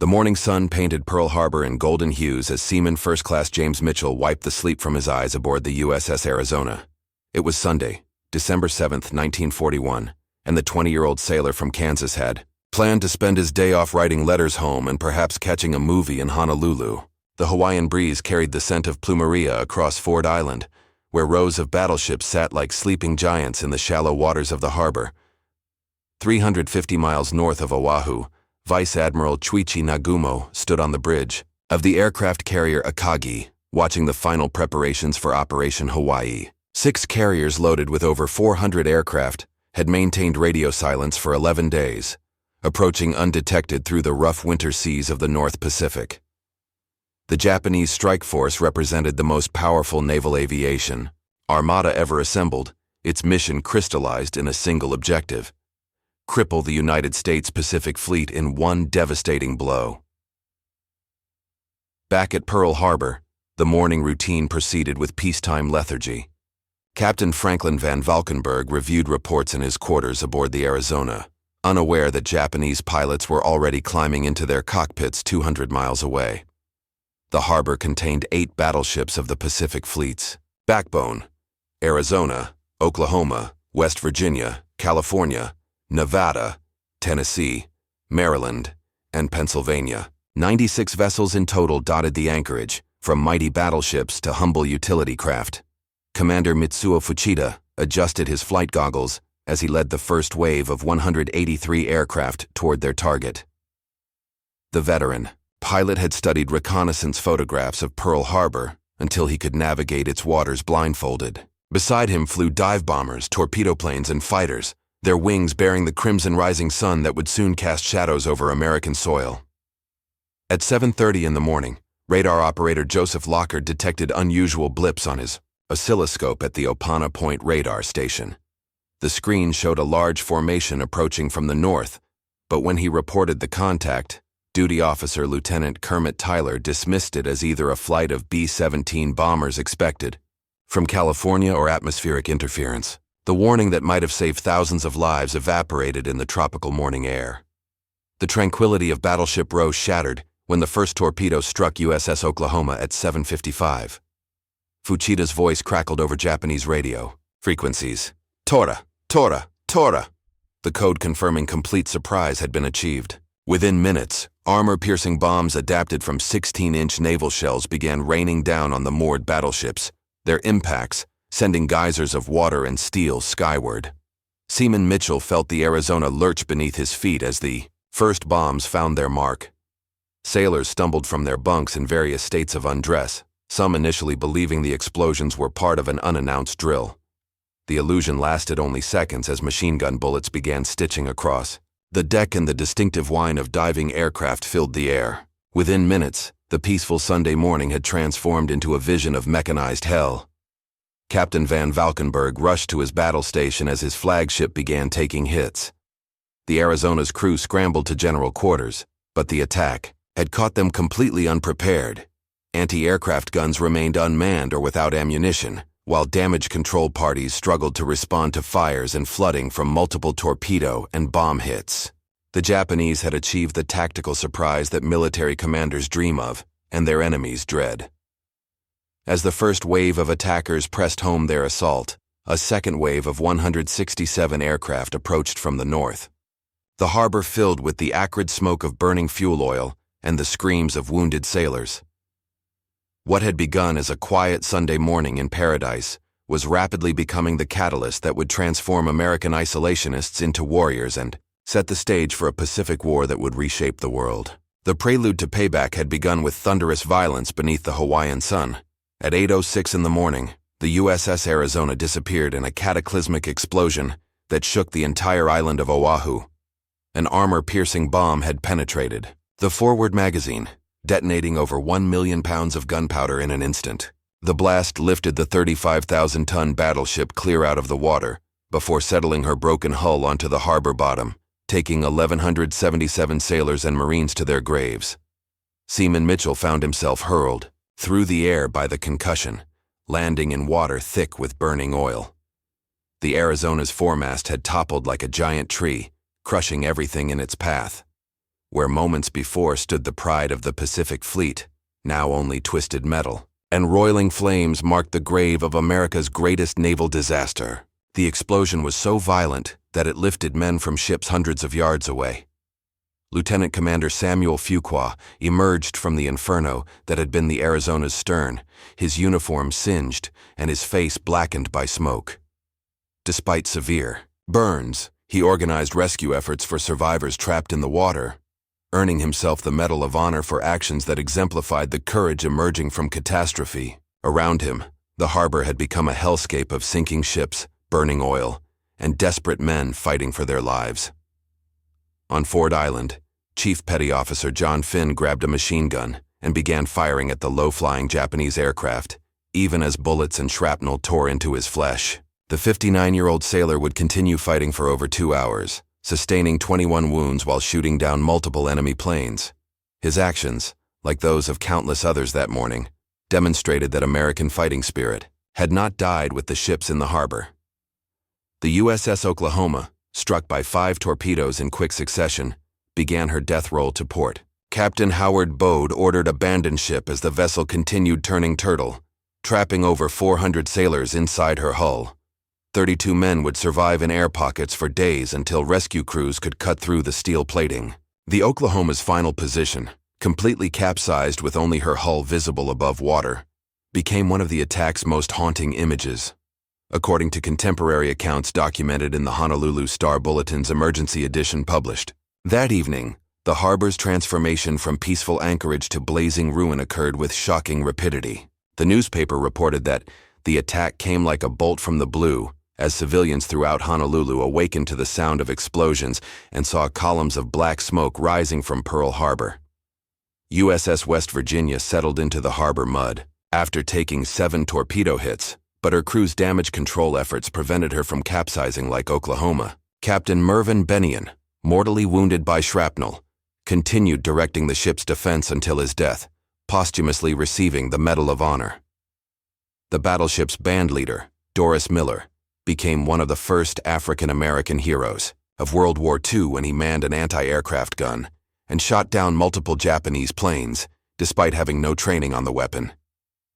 The morning sun painted Pearl Harbor in golden hues as Seaman First Class James Mitchell wiped the sleep from his eyes aboard the USS Arizona. It was Sunday, December 7, 1941, and the 20-year-old sailor from Kansas had planned to spend his day off writing letters home and perhaps catching a movie in Honolulu. The Hawaiian breeze carried the scent of plumeria across Ford Island, where rows of battleships sat like sleeping giants in the shallow waters of the harbor. 350 miles north of Oahu, Vice Admiral Chuichi Nagumo stood on the bridge of the aircraft carrier Akagi, watching the final preparations for Operation Hawaii. 6 carriers loaded with over 400 aircraft had maintained radio silence for 11 days, approaching undetected through the rough winter seas of the North Pacific. The Japanese strike force represented the most powerful naval aviation armada ever assembled, its mission crystallized in a single objective: cripple the United States Pacific Fleet in one devastating blow. Back at Pearl Harbor, the morning routine proceeded with peacetime lethargy. Captain Franklin van Valkenburg reviewed reports in his quarters aboard the Arizona, unaware that Japanese pilots were already climbing into their cockpits 200 miles away. The harbor contained 8 battleships of the Pacific Fleet's backbone: Arizona, Oklahoma, West Virginia, California, Nevada, Tennessee, Maryland, and Pennsylvania. 96 vessels in total dotted the anchorage, from mighty battleships to humble utility craft. Commander Mitsuo Fuchida adjusted his flight goggles as he led the first wave of 183 aircraft toward their target. The veteran pilot had studied reconnaissance photographs of Pearl Harbor until he could navigate its waters blindfolded. Beside him flew dive bombers, torpedo planes, and fighters, their wings bearing the crimson rising sun that would soon cast shadows over American soil. At 7:30 in the morning, radar operator Joseph Lockard detected unusual blips on his oscilloscope at the Opana Point radar station. The screen showed a large formation approaching from the north, but when he reported the contact, Duty Officer Lieutenant Kermit Tyler dismissed it as either a flight of B-17 bombers expected from California or atmospheric interference. The warning that might have saved thousands of lives evaporated in the tropical morning air. The tranquility of Battleship Row shattered when the first torpedo struck USS Oklahoma at 7:55. Fuchida's voice crackled over Japanese radio frequencies. Tora, Tora, Tora! The code confirming complete surprise had been achieved. Within minutes, armor-piercing bombs adapted from 16-inch naval shells began raining down on the moored battleships, their impacts sending geysers of water and steel skyward. Seaman Mitchell felt the Arizona lurch beneath his feet as the first bombs found their mark. Sailors stumbled from their bunks in various states of undress, some initially believing the explosions were part of an unannounced drill. The illusion lasted only seconds as machine gun bullets began stitching across the deck and the distinctive whine of diving aircraft filled the air. Within minutes, the peaceful Sunday morning had transformed into a vision of mechanized hell. Captain van Valkenburg rushed to his battle station as his flagship began taking hits. The Arizona's crew scrambled to general quarters, but the attack had caught them completely unprepared. Anti-aircraft guns remained unmanned or without ammunition, while damage control parties struggled to respond to fires and flooding from multiple torpedo and bomb hits. The Japanese had achieved the tactical surprise that military commanders dream of and their enemies dread. As the first wave of attackers pressed home their assault, a second wave of 167 aircraft approached from the north. The harbor filled with the acrid smoke of burning fuel oil and the screams of wounded sailors. What had begun as a quiet Sunday morning in paradise was rapidly becoming the catalyst that would transform American isolationists into warriors and set the stage for a Pacific War that would reshape the world. The prelude to Payback had begun with thunderous violence beneath the Hawaiian sun. At 8:06 in the morning, the USS Arizona disappeared in a cataclysmic explosion that shook the entire island of Oahu. An armor-piercing bomb had penetrated the forward magazine, detonating over 1 million pounds of gunpowder in an instant. The blast lifted the 35,000-ton battleship clear out of the water before settling her broken hull onto the harbor bottom, taking 1,177 sailors and Marines to their graves. Seaman Mitchell found himself hurled through the air by the concussion, landing in water thick with burning oil. The Arizona's foremast had toppled like a giant tree, crushing everything in its path. where moments before stood the pride of the Pacific Fleet, now only twisted metal, and roiling flames marked the grave of America's greatest naval disaster. The explosion was so violent that it lifted men from ships hundreds of yards away. Lieutenant Commander Samuel Fuqua emerged from the inferno that had been the Arizona's stern, his uniform singed and his face blackened by smoke. Despite severe burns, he organized rescue efforts for survivors trapped in the water, earning himself the Medal of Honor for actions that exemplified the courage emerging from catastrophe. Around him, the harbor had become a hellscape of sinking ships, burning oil, and desperate men fighting for their lives. On Ford Island, Chief Petty Officer John Finn grabbed a machine gun and began firing at the low-flying Japanese aircraft, even as bullets and shrapnel tore into his flesh. The 59-year-old sailor would continue fighting for over 2 hours, sustaining 21 wounds while shooting down multiple enemy planes. His actions, like those of countless others that morning, demonstrated that American fighting spirit had not died with the ships in the harbor. The USS Oklahoma, struck by 5 torpedoes in quick succession, began her death roll to port. Captain Howard Bode ordered abandon ship as the vessel continued turning turtle, trapping over 400 sailors inside her hull. 32 men would survive in air pockets for days until rescue crews could cut through the steel plating. The Oklahoma's final position, completely capsized with only her hull visible above water, became one of the attack's most haunting images. According to contemporary accounts documented in the Honolulu Star Bulletin's emergency edition published, that evening, the harbor's transformation from peaceful anchorage to blazing ruin occurred with shocking rapidity. The newspaper reported that the attack came like a bolt from the blue, as civilians throughout Honolulu awakened to the sound of explosions and saw columns of black smoke rising from Pearl Harbor. USS West Virginia settled into the harbor mud after taking 7 torpedo hits, but her crew's damage control efforts prevented her from capsizing like Oklahoma. Captain Mervyn Bennion, mortally wounded by shrapnel, continued directing the ship's defense until his death, posthumously receiving the Medal of Honor. The battleship's band leader, Doris Miller, became one of the first African-American heroes of World War II when he manned an anti-aircraft gun and shot down multiple Japanese planes, despite having no training on the weapon.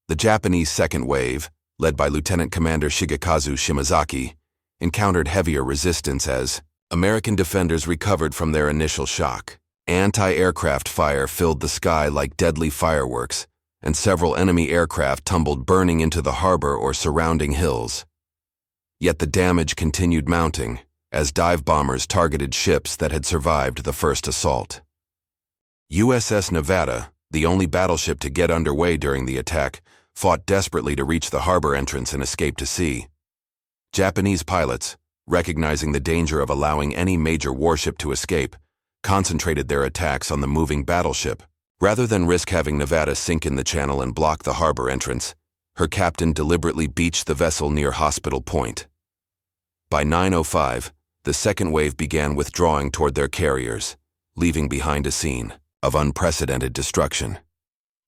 The Japanese second wave, led by Lieutenant Commander Shigekazu Shimazaki, encountered heavier resistance as American defenders recovered from their initial shock. Anti-aircraft fire filled the sky like deadly fireworks, and several enemy aircraft tumbled burning into the harbor or surrounding hills. Yet the damage continued mounting as dive bombers targeted ships that had survived the first assault. USS Nevada, the only battleship to get underway during the attack, fought desperately to reach the harbor entrance and escape to sea. Japanese pilots, recognizing the danger of allowing any major warship to escape, concentrated their attacks on the moving battleship. Rather than risk having Nevada sink in the channel and block the harbor entrance, her captain deliberately beached the vessel near Hospital Point. By 9:05, the second wave began withdrawing toward their carriers, leaving behind a scene of unprecedented destruction.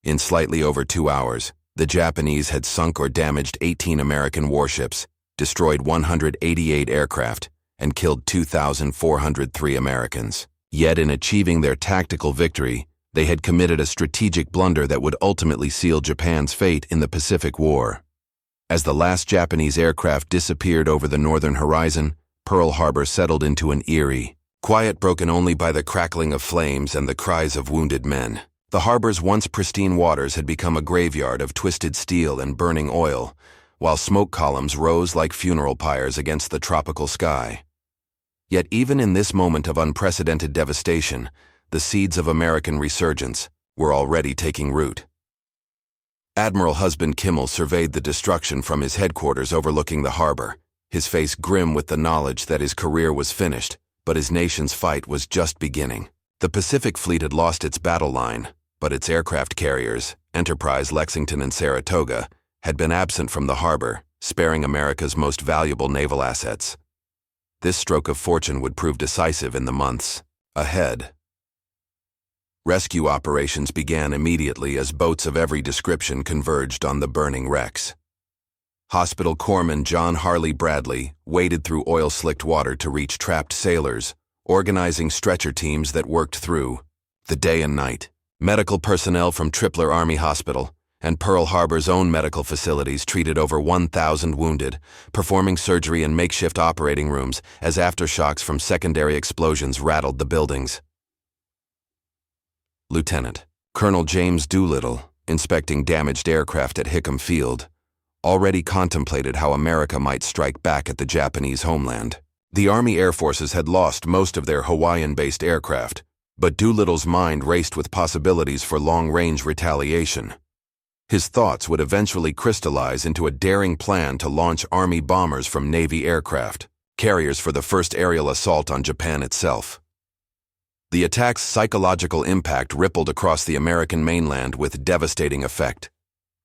In slightly over 2 hours, the Japanese had sunk or damaged 18 American warships, destroyed 188 aircraft, and killed 2,403 Americans. Yet in achieving their tactical victory, they had committed a strategic blunder that would ultimately seal Japan's fate in the Pacific War. As the last Japanese aircraft disappeared over the northern horizon, Pearl Harbor settled into an eerie quiet broken only by the crackling of flames and the cries of wounded men. The harbor's once pristine waters had become a graveyard of twisted steel and burning oil, while smoke columns rose like funeral pyres against the tropical sky. Yet even in this moment of unprecedented devastation, the seeds of American resurgence were already taking root. Admiral Husband Kimmel surveyed the destruction from his headquarters overlooking the harbor, his face grim with the knowledge that his career was finished, but his nation's fight was just beginning. The Pacific Fleet had lost its battle line, but its aircraft carriers, Enterprise, Lexington, and Saratoga, had been absent from the harbor, sparing America's most valuable naval assets. This stroke of fortune would prove decisive in the months ahead. Rescue operations began immediately as boats of every description converged on the burning wrecks. Hospital corpsman John Harley Bradley waded through oil-slicked water to reach trapped sailors, organizing stretcher teams that worked through, the day and night. Medical personnel from Tripler Army Hospital and Pearl Harbor's own medical facilities treated over 1,000 wounded, performing surgery in makeshift operating rooms as aftershocks from secondary explosions rattled the buildings. Lieutenant Colonel James Doolittle, inspecting damaged aircraft at Hickam Field, already contemplated how America might strike back at the Japanese homeland. The Army Air Forces had lost most of their Hawaiian-based aircraft, but Doolittle's mind raced with possibilities for long-range retaliation. His thoughts would eventually crystallize into a daring plan to launch Army bombers from Navy aircraft, carriers for the first aerial assault on Japan itself. The attack's psychological impact rippled across the American mainland with devastating effect.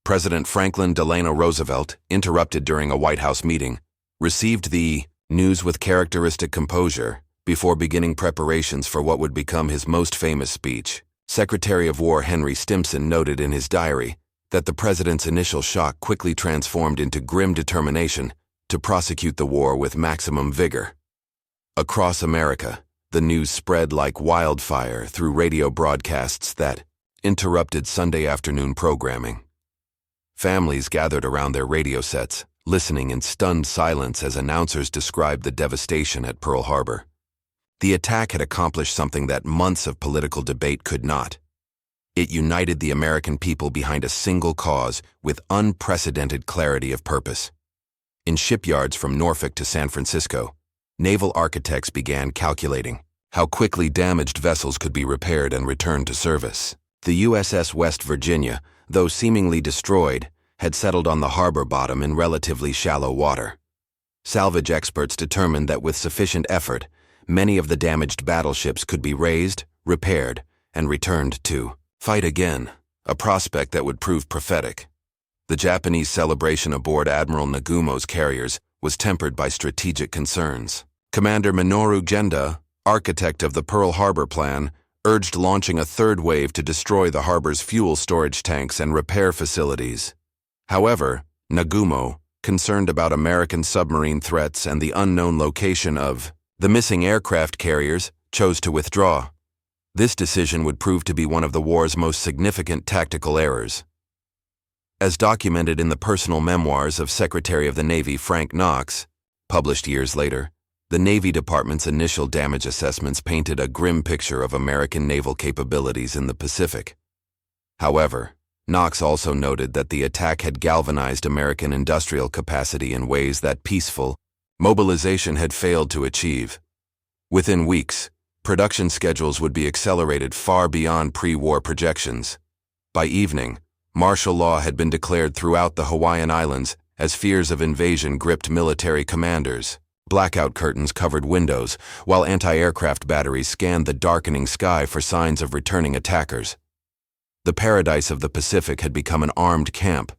President Franklin Delano Roosevelt, interrupted during a White House meeting, received the news with characteristic composure before beginning preparations for what would become his most famous speech. Secretary of War Henry Stimson noted in his diary that the president's initial shock quickly transformed into grim determination to prosecute the war with maximum vigor. Across America, the news spread like wildfire through radio broadcasts that interrupted Sunday afternoon programming. Families gathered around their radio sets, listening in stunned silence as announcers described the devastation at Pearl Harbor. The attack had accomplished something that months of political debate could not. It united the American people behind a single cause with unprecedented clarity of purpose. In shipyards from Norfolk to San Francisco, naval architects began calculating how quickly damaged vessels could be repaired and returned to service. The USS West Virginia, though seemingly destroyed, had settled on the harbor bottom in relatively shallow water. Salvage experts determined that with sufficient effort, many of the damaged battleships could be raised, repaired, and returned to fight again, a prospect that would prove prophetic. The Japanese celebration aboard Admiral Nagumo's carriers was tempered by strategic concerns. Commander Minoru Genda, architect of the Pearl Harbor Plan, urged launching a third wave to destroy the harbor's fuel storage tanks and repair facilities. However, Nagumo, concerned about American submarine threats and the unknown location of the missing aircraft carriers, chose to withdraw. This decision would prove to be one of the war's most significant tactical errors. As documented in the personal memoirs of Secretary of the Navy Frank Knox, published years later, the Navy Department's initial damage assessments painted a grim picture of American naval capabilities in the Pacific. However, Knox also noted that the attack had galvanized American industrial capacity in ways that peaceful mobilization had failed to achieve. Within weeks, production schedules would be accelerated far beyond pre-war projections. By evening, martial law had been declared throughout the Hawaiian Islands as fears of invasion gripped military commanders. Blackout curtains covered windows, while anti-aircraft batteries scanned the darkening sky for signs of returning attackers. The paradise of the Pacific had become an armed camp,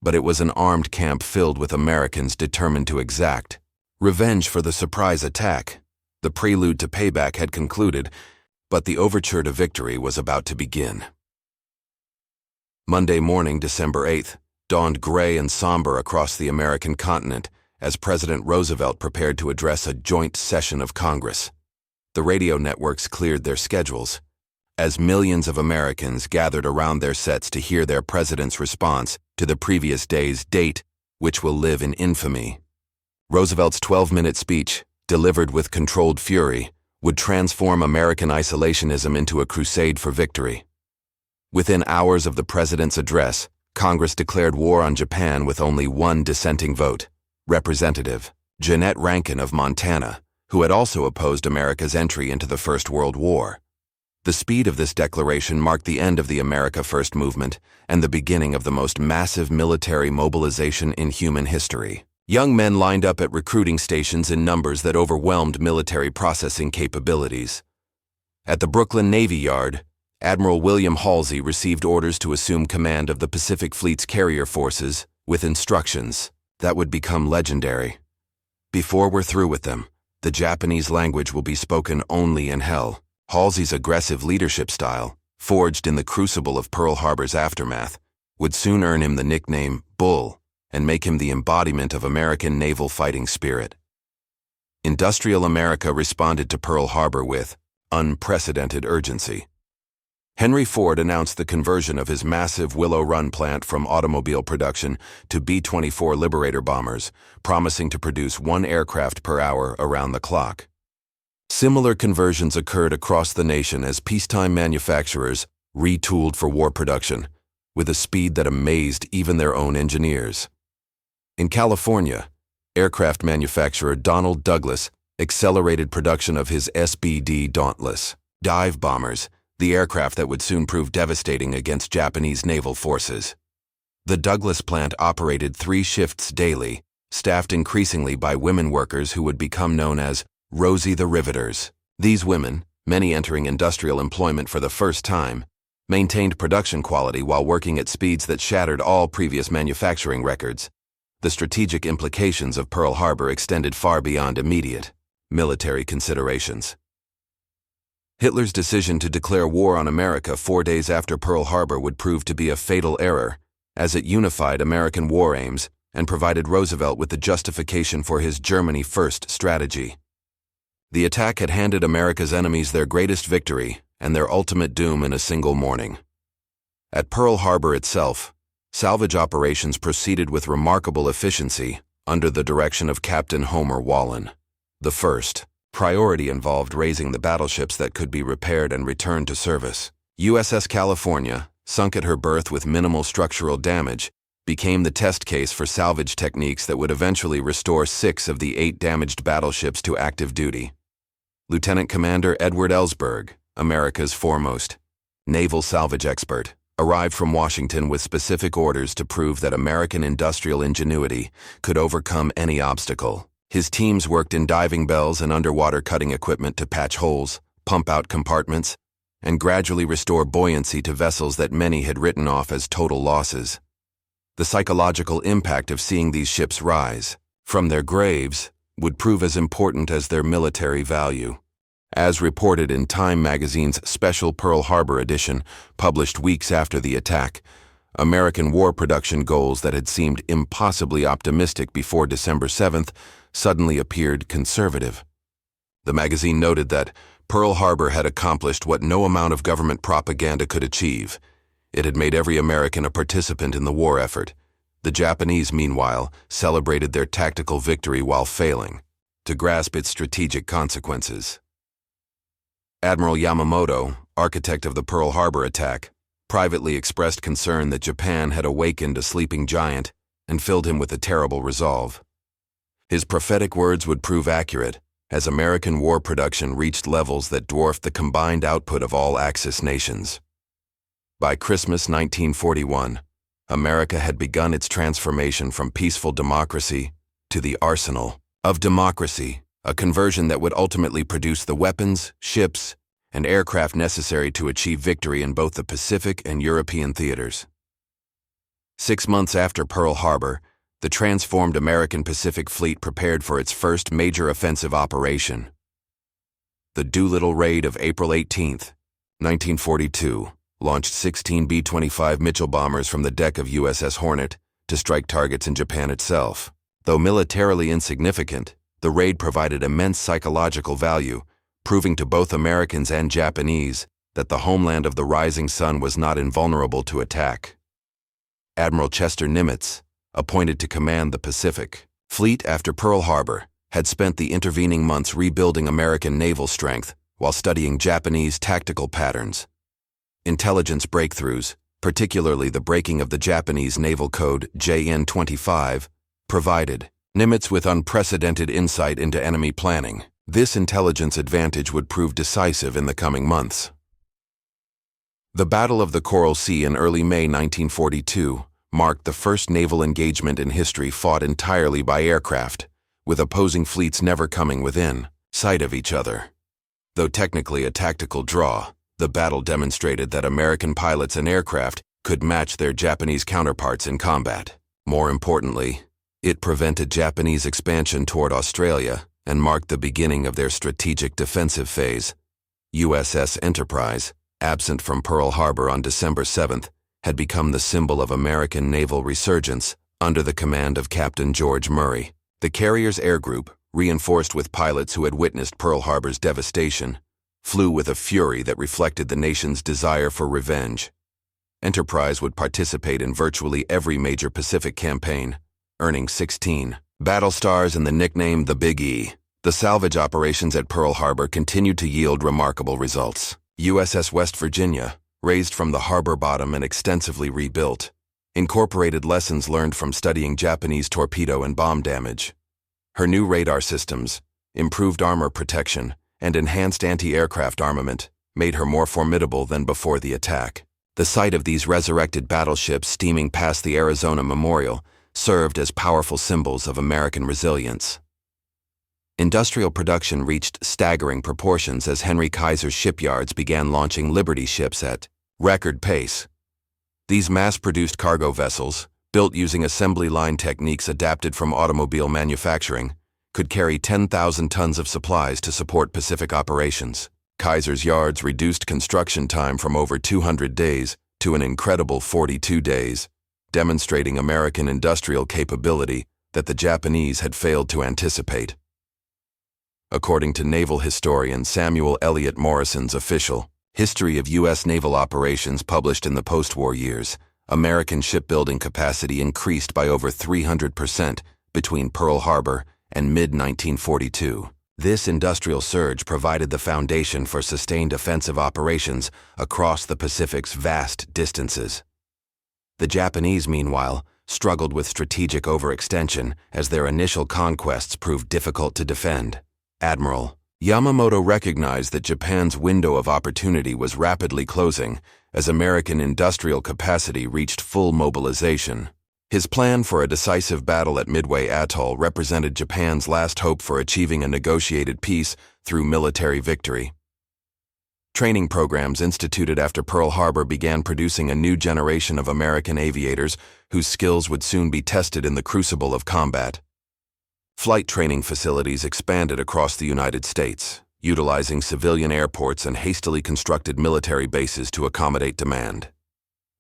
but it was an armed camp filled with Americans determined to exact revenge for the surprise attack. The prelude to Payback had concluded, but the overture to victory was about to begin. Monday morning, December 8th, dawned gray and somber across the American continent as President Roosevelt prepared to address a joint session of Congress. The radio networks cleared their schedules, as millions of Americans gathered around their sets to hear their president's response to the previous day's date, which will live in infamy. Roosevelt's 12-minute speech, delivered with controlled fury, would transform American isolationism into a crusade for victory. Within hours of the president's address, Congress declared war on Japan with only one dissenting vote. Representative Jeanette Rankin of Montana, who had also opposed America's entry into the First World War. The speed of this declaration marked the end of the America First movement and the beginning of the most massive military mobilization in human history. Young men lined up at recruiting stations in numbers that overwhelmed military processing capabilities. At the Brooklyn Navy Yard, Admiral William Halsey received orders to assume command of the Pacific Fleet's carrier forces with instructions that would become legendary. Before we're through with them, the Japanese language will be spoken only in hell. Halsey's aggressive leadership style, forged in the crucible of Pearl Harbor's aftermath, would soon earn him the nickname Bull and make him the embodiment of American naval fighting spirit. Industrial America responded to Pearl Harbor with unprecedented urgency. Henry Ford announced the conversion of his massive Willow Run plant from automobile production to B-24 Liberator bombers, promising to produce 1 aircraft per hour around the clock. Similar conversions occurred across the nation as peacetime manufacturers retooled for war production, with a speed that amazed even their own engineers. In California, aircraft manufacturer Donald Douglas accelerated production of his SBD Dauntless dive bombers, the aircraft that would soon prove devastating against Japanese naval forces. The Douglas plant operated 3 shifts daily, staffed increasingly by women workers who would become known as Rosie the Riveters. These women, many entering industrial employment for the first time, maintained production quality while working at speeds that shattered all previous manufacturing records. The strategic implications of Pearl Harbor extended far beyond immediate military considerations. Hitler's decision to declare war on America 4 days after Pearl Harbor would prove to be a fatal error, as it unified American war aims and provided Roosevelt with the justification for his Germany First strategy. The attack had handed America's enemies their greatest victory and their ultimate doom in a single morning. At Pearl Harbor itself, salvage operations proceeded with remarkable efficiency under the direction of Captain Homer Wallen. The first priority involved raising the battleships that could be repaired and returned to service. USS California, sunk at her berth with minimal structural damage, became the test case for salvage techniques that would eventually restore 6 of the 8 damaged battleships to active duty. Lieutenant Commander Edward Ellsberg, America's foremost naval salvage expert, arrived from Washington with specific orders to prove that American industrial ingenuity could overcome any obstacle. His teams worked in diving bells and underwater cutting equipment to patch holes, pump out compartments, and gradually restore buoyancy to vessels that many had written off as total losses. The psychological impact of seeing these ships rise from their graves would prove as important as their military value. As reported in Time magazine's special Pearl Harbor edition, published weeks after the attack, American war production goals that had seemed impossibly optimistic before December 7th suddenly appeared conservative. The magazine noted that Pearl Harbor had accomplished what no amount of government propaganda could achieve. It had made every American a participant in the war effort. The Japanese, meanwhile, celebrated their tactical victory while failing to grasp its strategic consequences. Admiral Yamamoto, architect of the Pearl Harbor attack, privately expressed concern that Japan had awakened a sleeping giant and filled him with a terrible resolve. His prophetic words would prove accurate, as American war production reached levels that dwarfed the combined output of all Axis nations. By Christmas 1941, America had begun its transformation from peaceful democracy to the arsenal of democracy, a conversion that would ultimately produce the weapons, ships, and aircraft necessary to achieve victory in both the Pacific and European theaters. 6 months after Pearl Harbor, the transformed American Pacific Fleet prepared for its first major offensive operation. The Doolittle Raid of April 18, 1942, launched 16 B-25 Mitchell bombers from the deck of USS Hornet to strike targets in Japan itself. Though militarily insignificant, the raid provided immense psychological value, proving to both Americans and Japanese that the homeland of the rising sun was not invulnerable to attack. Admiral Chester Nimitz, appointed to command the Pacific Fleet after Pearl Harbor, had spent the intervening months rebuilding American naval strength while studying Japanese tactical patterns. Intelligence breakthroughs, particularly the breaking of the Japanese naval code JN-25, provided Nimitz with unprecedented insight into enemy planning. This intelligence advantage would prove decisive in the coming months. The Battle of the Coral Sea in early May 1942 marked the first naval engagement in history fought entirely by aircraft, with opposing fleets never coming within sight of each other. Though technically a tactical draw, the battle demonstrated that American pilots and aircraft could match their Japanese counterparts in combat. More importantly, it prevented Japanese expansion toward Australia and marked the beginning of their strategic defensive phase. USS Enterprise, absent from Pearl Harbor on December 7th, had become the symbol of American naval resurgence under the command of Captain George Murray. The carrier's air group, reinforced with pilots who had witnessed Pearl Harbor's devastation, flew with a fury that reflected the nation's desire for revenge. Enterprise would participate in virtually every major Pacific campaign, earning 16 battle stars and the nickname the Big E. The salvage operations at Pearl Harbor continued to yield remarkable results. USS West Virginia, raised from the harbor bottom and extensively rebuilt, incorporated lessons learned from studying Japanese torpedo and bomb damage. Her new radar systems, improved armor protection, and enhanced anti-aircraft armament made her more formidable than before the attack. The sight of these resurrected battleships steaming past the Arizona Memorial served as powerful symbols of American resilience. Industrial production reached staggering proportions as Henry Kaiser's shipyards began launching Liberty ships at record pace. These mass-produced cargo vessels, built using assembly line techniques adapted from automobile manufacturing, could carry 10,000 tons of supplies to support Pacific operations. Kaiser's yards reduced construction time from over 200 days to an incredible 42 days, demonstrating American industrial capability that the Japanese had failed to anticipate. According to naval historian Samuel Eliot Morrison's official History of U.S. Naval Operations published in the post-war years, American shipbuilding capacity increased by over 300% between Pearl Harbor and mid-1942. This industrial surge provided the foundation for sustained offensive operations across the Pacific's vast distances. The Japanese, meanwhile, struggled with strategic overextension as their initial conquests proved difficult to defend. Admiral Yamamoto recognized that Japan's window of opportunity was rapidly closing as American industrial capacity reached full mobilization. His plan for a decisive battle at Midway Atoll represented Japan's last hope for achieving a negotiated peace through military victory. Training programs instituted after Pearl Harbor began producing a new generation of American aviators whose skills would soon be tested in the crucible of combat. Flight training facilities expanded across the United States, utilizing civilian airports and hastily constructed military bases to accommodate demand.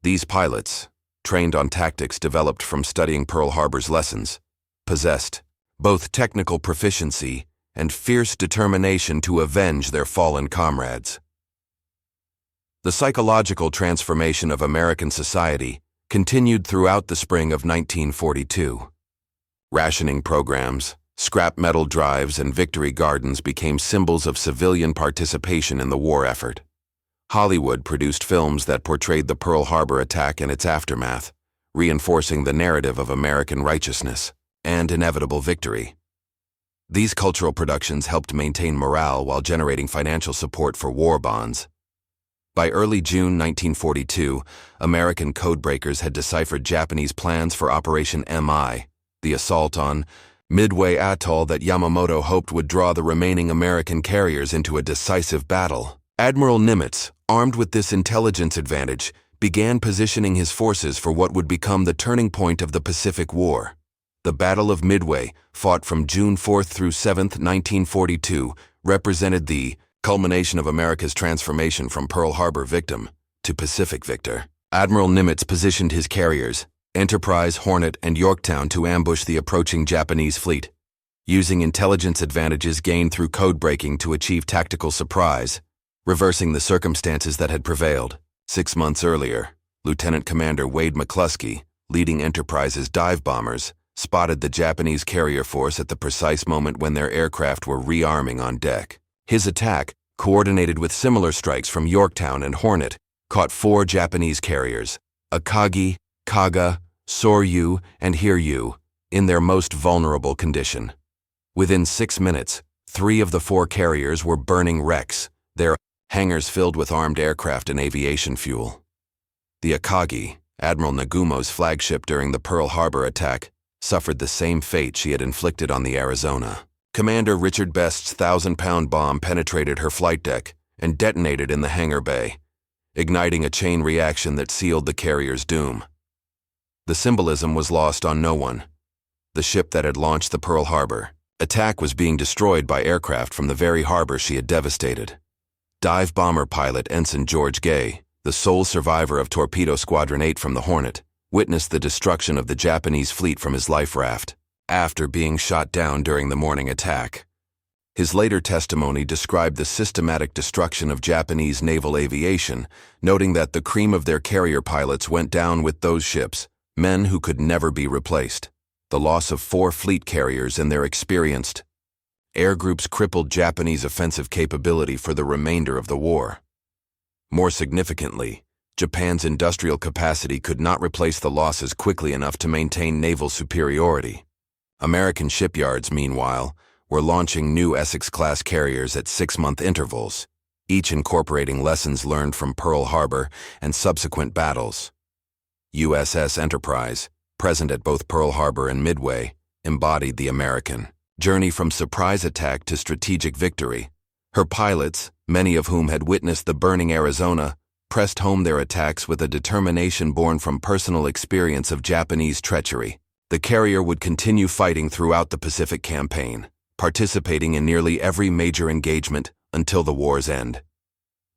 These pilots, trained on tactics developed from studying Pearl Harbor's lessons, possessed both technical proficiency and fierce determination to avenge their fallen comrades. The psychological transformation of American society continued throughout the spring of 1942. Rationing programs, scrap metal drives, and victory gardens became symbols of civilian participation in the war effort. Hollywood produced films that portrayed the Pearl Harbor attack and its aftermath, reinforcing the narrative of American righteousness and inevitable victory. These cultural productions helped maintain morale while generating financial support for war bonds. By early June 1942, American codebreakers had deciphered Japanese plans for Operation MI, the assault on Midway Atoll that Yamamoto hoped would draw the remaining American carriers into a decisive battle. Admiral Nimitz, armed with this intelligence advantage, began positioning his forces for what would become the turning point of the Pacific War. The Battle of Midway, fought from June 4 through 7, 1942, represented the culmination of America's transformation from Pearl Harbor victim to Pacific victor. Admiral Nimitz positioned his carriers, Enterprise, Hornet, and Yorktown, to ambush the approaching Japanese fleet, using intelligence advantages gained through code breaking to achieve tactical surprise, reversing the circumstances that had prevailed. 6 months earlier, Lieutenant Commander Wade McCluskey, leading Enterprise's dive bombers, spotted the Japanese carrier force at the precise moment when their aircraft were rearming on deck. His attack, coordinated with similar strikes from Yorktown and Hornet, caught 4 Japanese carriers, Akagi, Kaga, Soryu, and Hiryu, in their most vulnerable condition. Within 6 minutes, 3 of the 4 carriers were burning wrecks, their hangars filled with armed aircraft and aviation fuel. The Akagi, Admiral Nagumo's flagship during the Pearl Harbor attack, suffered the same fate she had inflicted on the Arizona. Commander Richard Best's 1,000-pound bomb penetrated her flight deck and detonated in the hangar bay, igniting a chain reaction that sealed the carrier's doom. The symbolism was lost on no one. The ship that had launched the Pearl Harbor attack was being destroyed by aircraft from the very harbor she had devastated. Dive bomber pilot Ensign George Gay, the sole survivor of Torpedo Squadron 8 from the Hornet, witnessed the destruction of the Japanese fleet from his life raft, after being shot down during the morning attack. His later testimony described the systematic destruction of Japanese naval aviation, noting that the cream of their carrier pilots went down with those ships, men who could never be replaced. The loss of 4 fleet carriers and their experienced air groups crippled Japanese offensive capability for the remainder of the war. More significantly, Japan's industrial capacity could not replace the losses quickly enough to maintain naval superiority. American shipyards, meanwhile, were launching new Essex-class carriers at 6-month intervals, each incorporating lessons learned from Pearl Harbor and subsequent battles. USS Enterprise, present at both Pearl Harbor and Midway, embodied the American journey from surprise attack to strategic victory. Her pilots, many of whom had witnessed the burning Arizona, pressed home their attacks with a determination born from personal experience of Japanese treachery. The carrier would continue fighting throughout the Pacific campaign, participating in nearly every major engagement until the war's end.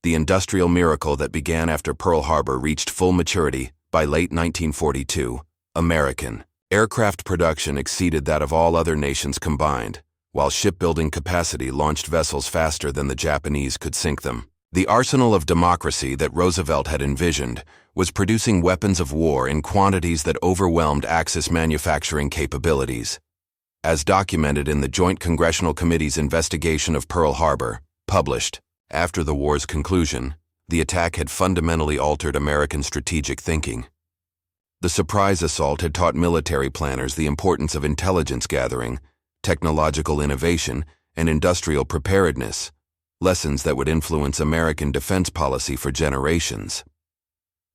The industrial miracle that began after Pearl Harbor reached full maturity by late 1942. American aircraft production exceeded that of all other nations combined, while shipbuilding capacity launched vessels faster than the Japanese could sink them. The arsenal of democracy that Roosevelt had envisioned was producing weapons of war in quantities that overwhelmed Axis manufacturing capabilities. As documented in the Joint Congressional Committee's investigation of Pearl Harbor, published after the war's conclusion, the attack had fundamentally altered American strategic thinking. The surprise assault had taught military planners the importance of intelligence gathering, technological innovation, and industrial preparedness, lessons that would influence American defense policy for generations.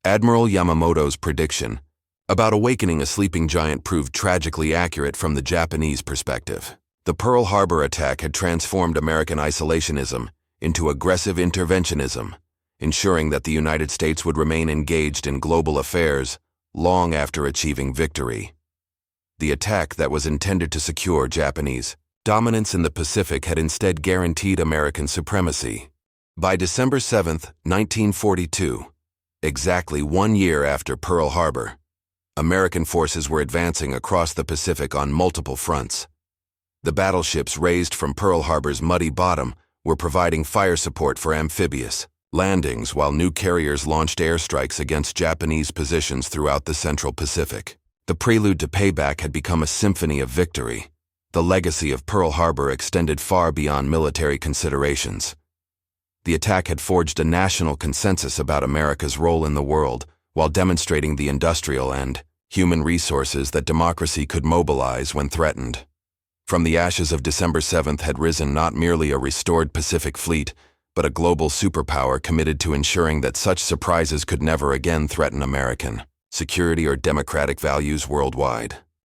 Admiral Yamamoto's prediction about awakening a sleeping giant proved tragically accurate from the Japanese perspective. The Pearl Harbor attack had transformed American isolationism into aggressive interventionism, ensuring that the United States would remain engaged in global affairs long after achieving victory. The attack that was intended to secure Japanese dominance in the Pacific had instead guaranteed American supremacy. By December 7, 1942, exactly 1 year after Pearl Harbor, American forces were advancing across the Pacific on multiple fronts. The battleships raised from Pearl Harbor's muddy bottom were providing fire support for amphibious landings, while new carriers launched airstrikes against Japanese positions throughout the Central Pacific. The prelude to Payback had become a symphony of victory. The legacy of Pearl Harbor extended far beyond military considerations. The attack had forged a national consensus about America's role in the world, while demonstrating the industrial and human resources that democracy could mobilize when threatened. From the ashes of December 7th had risen not merely a restored Pacific fleet, but a global superpower committed to ensuring that such surprises could never again threaten American security or democratic values worldwide.